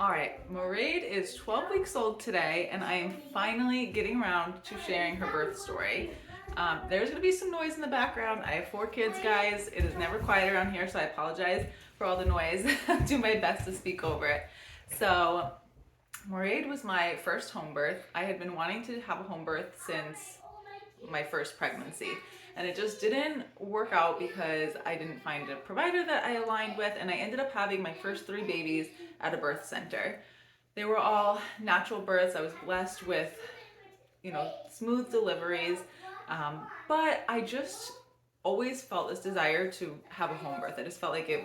All right, Mairéad is 12 weeks old today, and I am finally getting around to sharing her birth story. There's going to be some noise in the background. I have 4 kids, guys. It is never quiet around here, so I apologize for all the noise. I'll do my best to speak over it. So, Mairéad was my first home birth. I had been wanting to have a home birth since my first pregnancy. And it just didn't work out because I didn't find a provider that I aligned with, and I ended up having my first 3 babies at a birth center. They were all natural births. I was blessed with, smooth deliveries, but I just always felt this desire to have a home birth. I just felt like it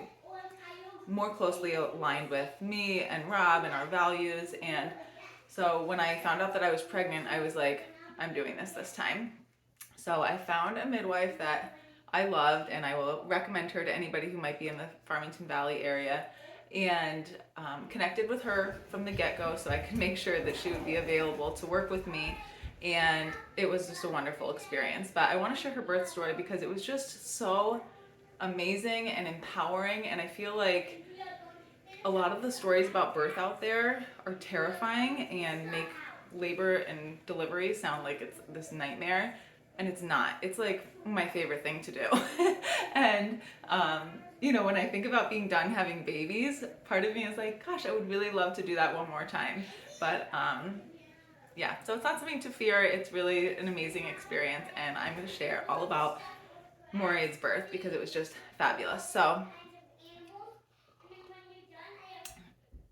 more closely aligned with me and Rob and our values. And so when I found out that I was pregnant, I was like, I'm doing this time. So I found a midwife that I loved, and I will recommend her to anybody who might be in the Farmington Valley area, and connected with her from the get-go so I could make sure that she would be available to work with me. And it was just a wonderful experience. But I want to share her birth story because it was just so amazing and empowering, and I feel like a lot of the stories about birth out there are terrifying and make labor and delivery sound like it's this nightmare, and it's not. It's like my favorite thing to do. And when I think about being done having babies, part of me is like, gosh, I would really love to do that one more time. But yeah, so it's not something to fear. It's really an amazing experience, and I'm going to share all about Mairéad's birth because it was just fabulous. So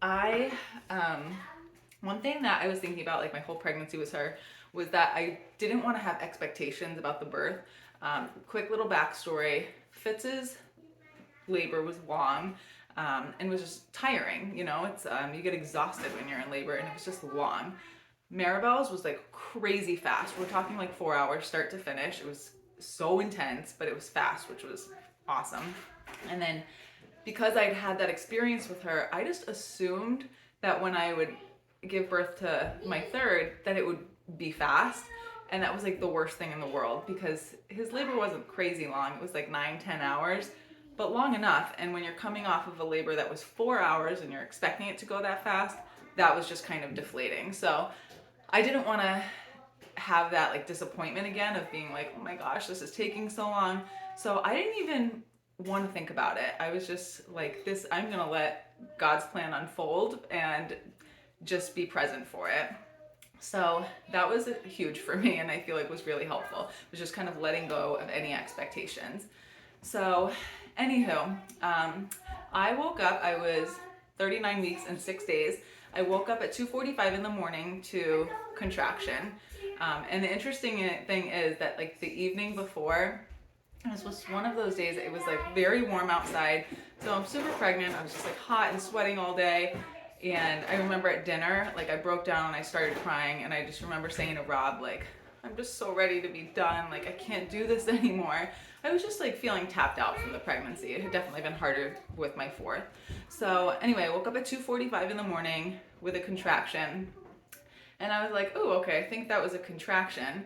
I one thing that I was thinking about, like my whole pregnancy with her, was that I didn't want to have expectations about the birth. Quick little backstory: Fitz's labor was long and was just tiring. It's you get exhausted when you're in labor, and it was just long. Maribel's was like crazy fast. We're talking like 4 hours start to finish. It was so intense, but it was fast, which was awesome. And then because I'd had that experience with her, I just assumed that when I would give birth to my third, that it would be fast. And that was like the worst thing in the world because his labor wasn't crazy long. It was like 9-10 hours, but long enough. And when you're coming off of a labor that was 4 hours and you're expecting it to go that fast, that was just kind of deflating. So I didn't want to have that like disappointment again of being like, oh my gosh, this is taking so long. So I didn't even want to think about it. I was just like, I'm gonna let God's plan unfold and just be present for it. So that was huge for me, and I feel like was really helpful. It was just kind of letting go of any expectations. So anywho, I woke up, I was 39 weeks and 6 days. I woke up at 2:45 in the morning to contraction. And the interesting thing is that like the evening before, this was one of those days, it was like very warm outside. So I'm super pregnant. I was just like hot and sweating all day. And I remember at dinner, like I broke down and I started crying. And I just remember saying to Rob, like, I'm just so ready to be done. Like I can't do this anymore. I was just like feeling tapped out from the pregnancy. It had definitely been harder with my fourth. So anyway, I woke up at 2:45 in the morning with a contraction. And I was like, oh, okay, I think that was a contraction.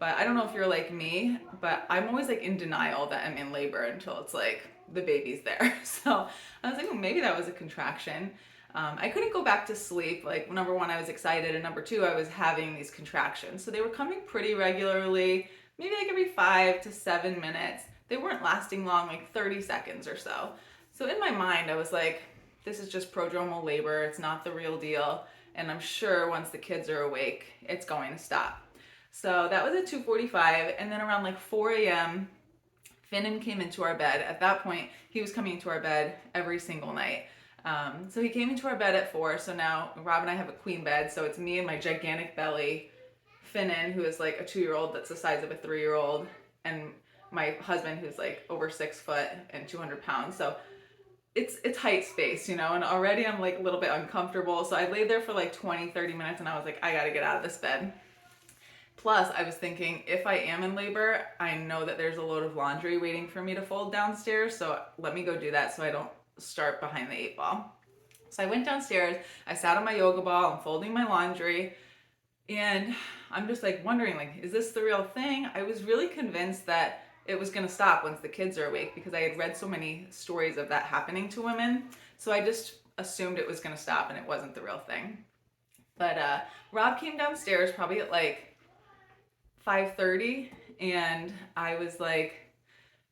But I don't know if you're like me, but I'm always like in denial that I'm in labor until it's like the baby's there. So I was like, oh, maybe that was a contraction. I couldn't go back to sleep. Like, number one, I was excited, and number two, I was having these contractions. So they were coming pretty regularly, maybe like every 5 to 7 minutes. They weren't lasting long, like 30 seconds or so. So in my mind, I was like, this is just prodromal labor. It's not the real deal. And I'm sure once the kids are awake, it's going to stop. So that was at 2:45, and then around like 4 a.m., Finnan came into our bed. At that point, he was coming into our bed every single night. So he came into our bed at 4. So now Rob and I have a queen bed. So it's me and my gigantic belly, Finnan, who is like a 2-year-old that's the size of a 3-year-old, and my husband, who's like over 6 foot and 200 pounds. So it's height space, and already I'm like a little bit uncomfortable. So I laid there for like 20-30 minutes, and I was like, I gotta get out of this bed. Plus, I was thinking, if I am in labor, I know that there's a load of laundry waiting for me to fold downstairs, so let me go do that so I don't start behind the 8 ball. So I went downstairs, I sat on my yoga ball, I'm folding my laundry, and I'm just like wondering, like, is this the real thing? I was really convinced that it was gonna stop once the kids are awake because I had read so many stories of that happening to women. So I just assumed it was going to stop and it wasn't the real thing. But Rob came downstairs probably at like 5:30, and I was like,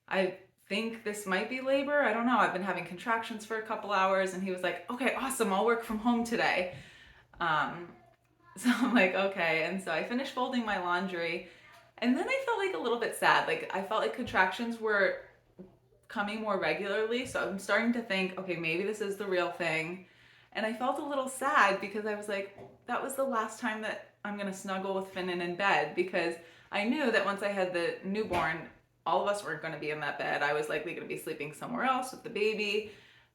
I think this might be labor. I don't know. I've been having contractions for a couple hours. And he was like, okay, awesome. I'll work from home today. So I'm like, okay. And so I finished folding my laundry. And then I felt like a little bit sad. Like I felt like contractions were coming more regularly. So I'm starting to think, okay, maybe this is the real thing. And I felt a little sad because I was like, that was the last time that I'm going to snuggle with Finnan in bed, because I knew that once I had the newborn, all of us weren't going to be in that bed. I was likely going to be sleeping somewhere else with the baby.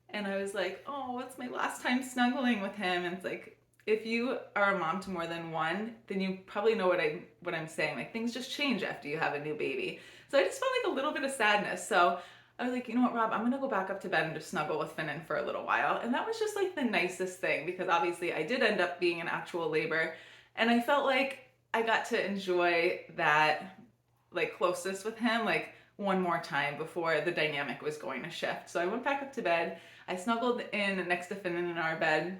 And I was like, oh, it's my last time snuggling with him. And it's like, if you are a mom to more than one, then you probably know what I'm saying. Like things just change after you have a new baby. So I just felt like a little bit of sadness. So I was like, you know what, Rob, I'm gonna go back up to bed and just snuggle with Finnan for a little while. And that was just like the nicest thing, because obviously I did end up being in actual labor, and I felt like I got to enjoy that like closeness with him like one more time before the dynamic was going to shift. So I went back up to bed. I snuggled in next to Finnan in our bed,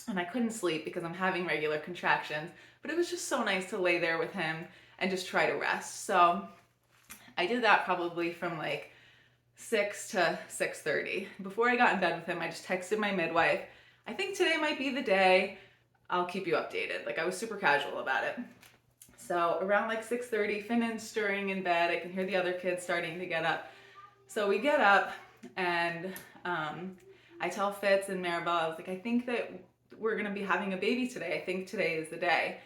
and I couldn't sleep because I'm having regular contractions, but it was just so nice to lay there with him and just try to rest. So I did that probably from like 6 to 6:30. Before I got in bed with him, I just texted my midwife, I think today might be the day. I'll keep you updated. Like I was super casual about it. So around like 6:30, Finnan's stirring in bed. I can hear the other kids starting to get up. So we get up, and I tell Fitz and Maribel, I was like, I think that we're gonna be having a baby today. I think today is the day.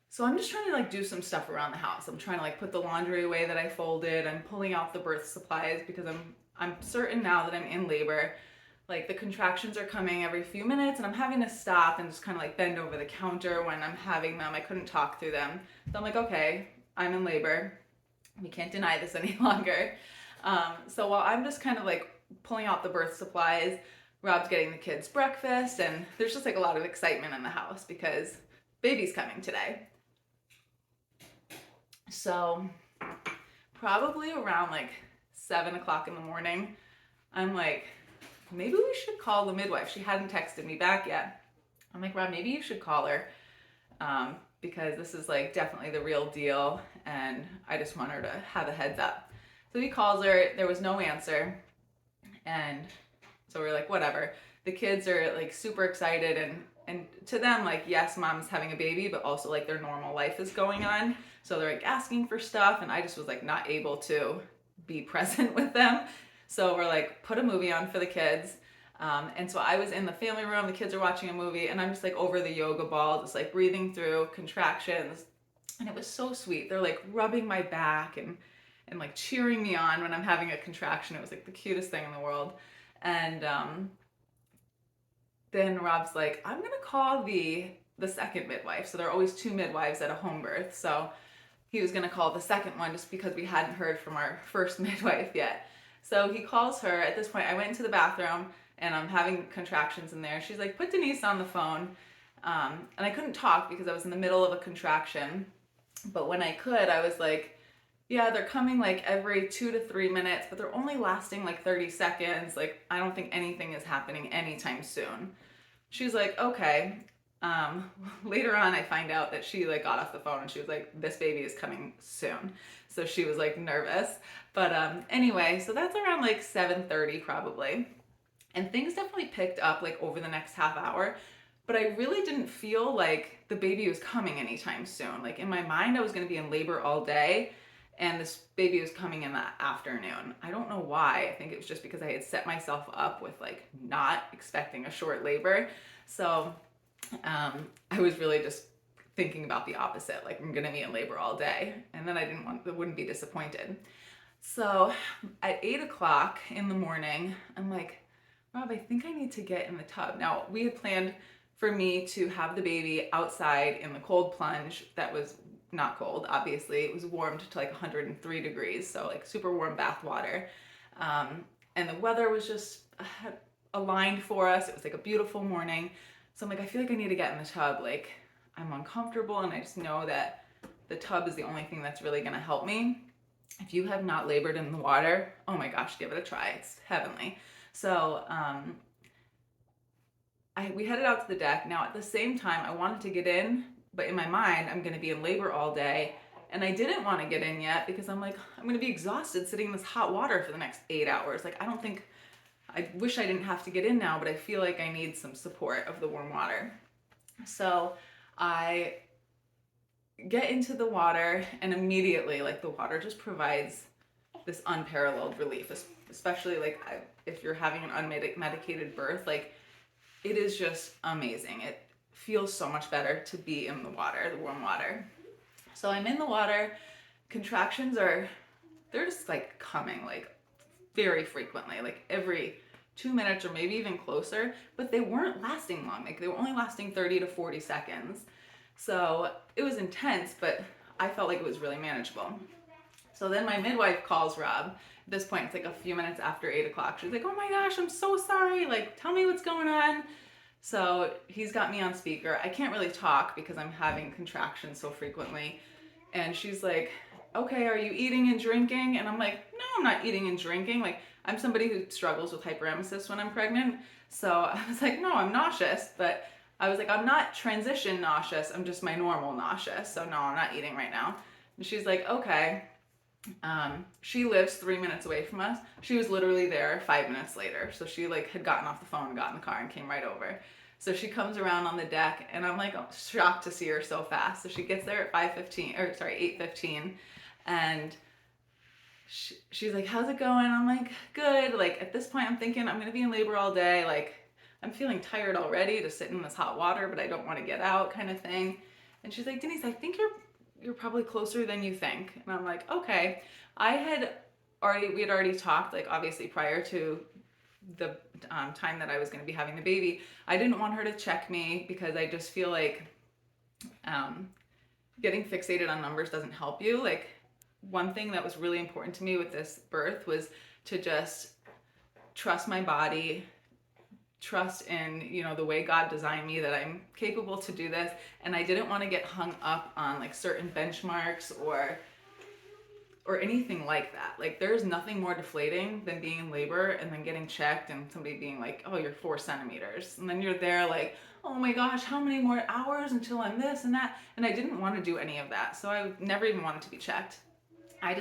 So I'm just trying to like do some stuff around the house. I'm trying to like put the laundry away that I folded. I'm pulling out the birth supplies because I'm certain now that I'm in labor. Like the contractions are coming every few minutes, and I'm having to stop and just kind of like bend over the counter when I'm having them. I couldn't talk through them. So I'm like, okay, I'm in labor. We can't deny this any longer. So while I'm just kind of like pulling out the birth supplies, Rob's getting the kids breakfast, and there's just like a lot of excitement in the house because baby's coming today. So probably around like 7 o'clock in the morning, I'm like, maybe we should call the midwife. She hadn't texted me back yet. I'm like, Rob, maybe you should call her, because this is like definitely the real deal, and I just want her to have a heads up. So he calls her. There was no answer, and so we're like, whatever. The kids are like super excited, and to them, like, yes, mom's having a baby, but also like their normal life is going on. So they're like asking for stuff, and I just was like not able to be present with them. So we're like, put a movie on for the kids. And so I was in the family room, the kids are watching a movie, and I'm just like over the yoga ball, just like breathing through contractions. And it was so sweet. They're like rubbing my back and like cheering me on when I'm having a contraction. It was like the cutest thing in the world. And then Rob's like, I'm gonna call the second midwife. So there are always two midwives at a home birth. So he was gonna call the second one just because we hadn't heard from our first midwife yet. So he calls her. At this point, I went into the bathroom and I'm having contractions in there. She's like, put Denise on the phone. And I couldn't talk because I was in the middle of a contraction. But when I could, I was like, yeah, they're coming like every 2 to 3 minutes, but they're only lasting like 30 seconds. Like, I don't think anything is happening anytime soon. She's like, okay. Later on, I find out that she like got off the phone and she was like, this baby is coming soon. So she was like nervous. But anyway, so that's around like 7:30 probably. And things definitely picked up like over the next half hour. But I really didn't feel like the baby was coming anytime soon. Like in my mind, I was going to be in labor all day, and this baby was coming in the afternoon. I don't know why. I think it was just because I had set myself up with like not expecting a short labor. So I was really just thinking about the opposite. Like I'm going to be in labor all day, and then I wouldn't be disappointed. So at 8 o'clock in the morning, I'm like, Rob, I think I need to get in the tub. Now we had planned for me to have the baby outside in the cold plunge. That was not cold, obviously. It was warmed to like 103 degrees, so like super warm bath water. And the weather was just aligned for us. It was like a beautiful morning. So I'm like, I feel like I need to get in the tub. Like I'm uncomfortable, and I just know that the tub is the only thing that's really gonna help me. If you have not labored in the water, oh my gosh, give it a try. It's heavenly. So we headed out to the deck. Now at the same time, I wanted to get in, but in my mind, I'm gonna be in labor all day. And I didn't want to get in yet because I'm like, I'm gonna be exhausted sitting in this hot water for the next 8 hours. Like, I wish I didn't have to get in now, but I feel like I need some support of the warm water. So I get into the water, and immediately, like, the water just provides this unparalleled relief, especially like if you're having an unmedicated birth. Like, it is just amazing. It feels so much better to be in the water, the warm water. So I'm in the water. Contractions they're just like coming like very frequently, like every 2 minutes or maybe even closer, but they weren't lasting long. Like, they were only lasting 30 to 40 seconds. So it was intense, but I felt like it was really manageable. So then my midwife calls Rob. At this point, it's like a few minutes after 8 o'clock. She's like, oh my gosh, I'm so sorry. Like, tell me what's going on. So he's got me on speaker. I can't really talk because I'm having contractions so frequently. And she's like, okay, are you eating and drinking? And I'm like, no, I'm not eating and drinking. Like, I'm somebody who struggles with hyperemesis when I'm pregnant. So I was like, no, I'm nauseous. But I was like, I'm not transition nauseous. I'm just my normal nauseous. So no, I'm not eating right now. And she's like, okay. She lives 3 minutes away from us. She was literally there 5 minutes later. So she like had gotten off the phone, got in the car, and came right over. So she comes around on the deck, and I'm like shocked to see her so fast. So she gets there at 8:15, and she's like, how's it going? I'm like, good. Like, at this point, I'm thinking I'm gonna be in labor all day. Like, I'm feeling tired already to sit in this hot water, but I don't want to get out, kind of thing. And she's like, Denise, I think you're probably closer than you think. And I'm like, okay. We had already talked, like, obviously prior to the time that I was going to be having the baby. I didn't want her to check me because I just feel like getting fixated on numbers doesn't help you. Like, one thing that was really important to me with this birth was to just trust my body, trust in, the way God designed me, that I'm capable to do this. And I didn't want to get hung up on like certain benchmarks or anything like that. Like, there's nothing more deflating than being in labor and then getting checked and somebody being like, oh, you're 4 centimeters. And then you're there like, oh my gosh, how many more hours until I'm this and that? And I didn't want to do any of that. So I never even wanted to be checked. I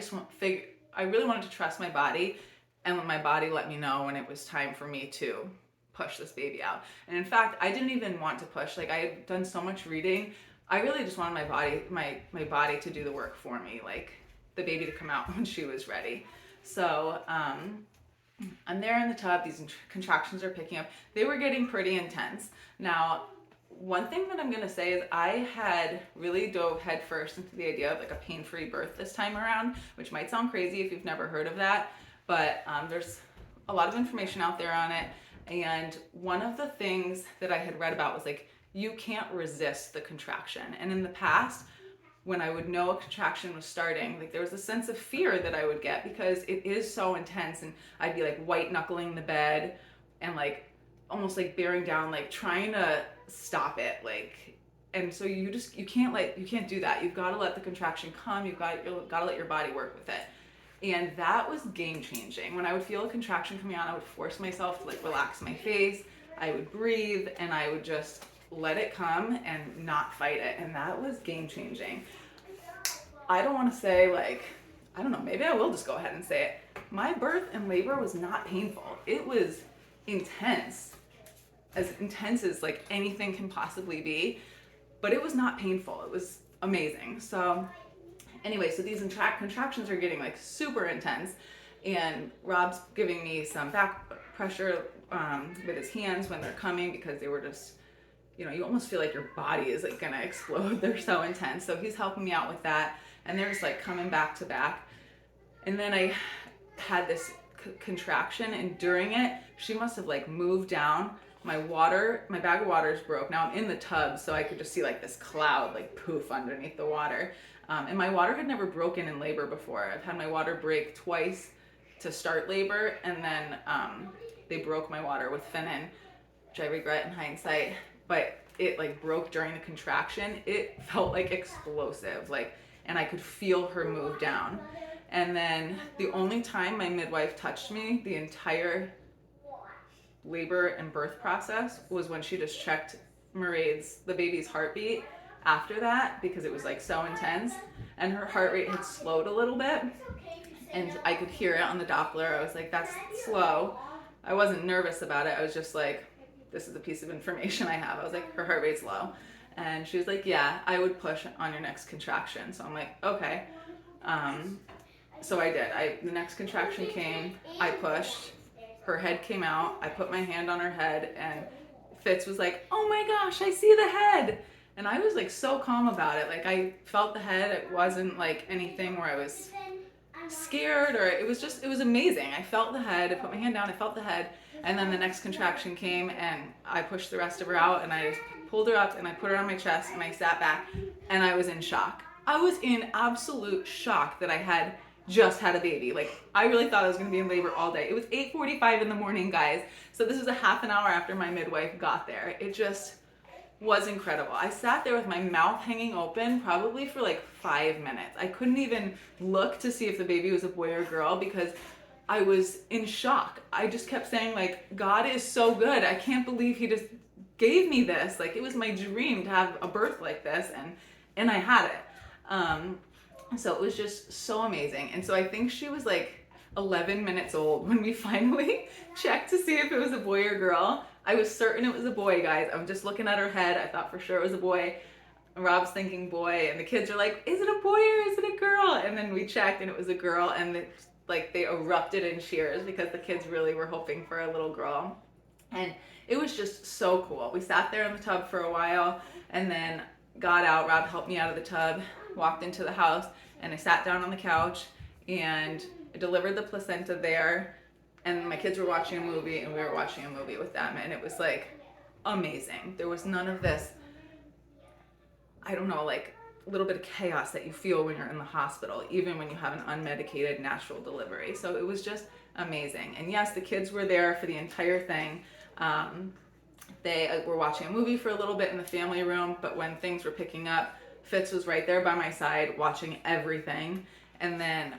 really wanted to trust my body, and my body let me know when it was time for me to push this baby out. And in fact, I didn't even want to push. Like, I had done so much reading. I really just wanted my body to do the work for me, like the baby to come out when she was ready. So I'm there in the tub. These contractions are picking up. They were getting pretty intense. Now, one thing that I'm gonna say is I had really dove headfirst into the idea of like a pain-free birth this time around, which might sound crazy if you've never heard of that, but there's a lot of information out there on it. And one of the things that I had read about was like, you can't resist the contraction. And in the past, when I would know a contraction was starting, like, there was a sense of fear that I would get because it is so intense, and I'd be like white knuckling the bed and like almost like bearing down, like trying to stop it, like. And so you can't do that. You've got to let the contraction come. You've got to let your body work with it. And that was game changing. When I would feel a contraction coming on, I would force myself to like relax my face. I would breathe, and I would just let it come and not fight it. And that was game changing. I don't want to say, like, I don't know, maybe I will just go ahead and say it. My birth and labor was not painful. It was intense as like anything can possibly be, but it was not painful. It was amazing. So anyway, so these contractions are getting like super intense, and Rob's giving me some back pressure with his hands when they're coming, because they were just, you almost feel like your body is like gonna explode. They're so intense. So he's helping me out with that, and they're just like coming back to back. And then I had this contraction, and during it, she must have like moved down. My bag of water is broke. Now I'm in the tub, so I could just see like this cloud like poof underneath the water. And my water had never broken in labor before. I've had my water break twice to start labor, and then they broke my water with Finnan, which I regret in hindsight. But it like broke during the contraction. It felt like explosive, and I could feel her move down. And then the only time my midwife touched me the entire labor and birth process was when she just checked the baby's heartbeat after that, because it was like so intense, and her heart rate had slowed a little bit, and I could hear it on the Doppler. I was like, that's slow. I wasn't nervous about it. I was just like, this is a piece of information I have. I was like, her heart rate's low. And she was like, yeah, I would push on your next contraction. So I'm like, okay. So I did. The next contraction came, I pushed, her head came out, I put my hand on her head, and Fitz was like, oh my gosh, I see the head. And I was like so calm about it. Like, I felt the head. It wasn't like anything where I was scared, or it was amazing. I felt the head, I put my hand down, I felt the head, and then the next contraction came and I pushed the rest of her out, and I just pulled her up and I put her on my chest and I sat back, and I was in shock. I was in absolute shock that I had just had a baby. Like, I really thought I was going to be in labor all day. It was 8:45 in the morning, guys. So this was a half an hour after my midwife got there. It just was incredible. I sat there with my mouth hanging open probably for like 5 minutes. I couldn't even look to see if the baby was a boy or girl because I was in shock. I just kept saying, like, God is so good. I can't believe he just gave me this. Like, it was my dream to have a birth like this, and I had it. So it was just so amazing. And so I think she was like 11 minutes old when we finally checked to see if it was a boy or girl. I was certain it was a boy, guys. I'm just looking at her head. I thought for sure it was a boy. Rob's thinking boy, and the kids are like, is it a boy or is it a girl? And then we checked and it was a girl, and they erupted in cheers because the kids really were hoping for a little girl. And it was just so cool. We sat there in the tub for a while and then got out. Rob helped me out of the tub, walked into the house, and I sat down on the couch and I delivered the placenta there. And my kids were watching a movie and we were watching a movie with them, and it was like amazing. There was none of this, I don't know, like a little bit of chaos that you feel when you're in the hospital, even when you have an unmedicated natural delivery. So it was just amazing. And yes, the kids were there for the entire thing. They were watching a movie for a little bit in the family room, but when things were picking up, Fitz was right there by my side watching everything. And then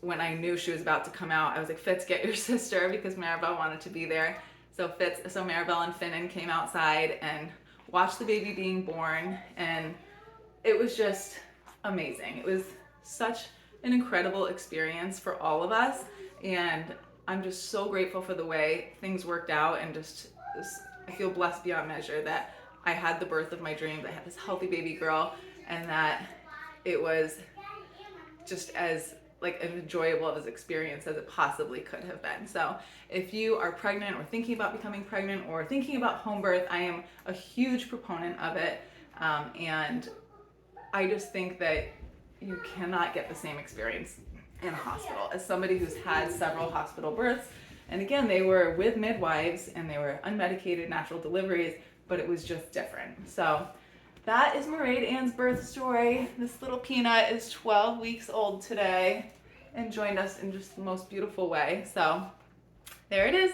when I knew she was about to come out, I was like, Fitz, get your sister, because Maribel wanted to be there. So Maribel and Finnan came outside and watched the baby being born, and it was just amazing. It was such an incredible experience for all of us, and I'm just so grateful for the way things worked out, and I feel blessed beyond measure that I had the birth of my dreams. I had this healthy baby girl, and that it was just as like an enjoyable of an experience as it possibly could have been. So if you are pregnant or thinking about becoming pregnant or thinking about home birth, I am a huge proponent of it. And I just think that you cannot get the same experience in a hospital. As somebody who's had several hospital births, and again, they were with midwives and they were unmedicated natural deliveries, but it was just different. So that is Mairéad Ann's birth story. This little peanut is 12 weeks old today and joined us in just the most beautiful way. So there it is.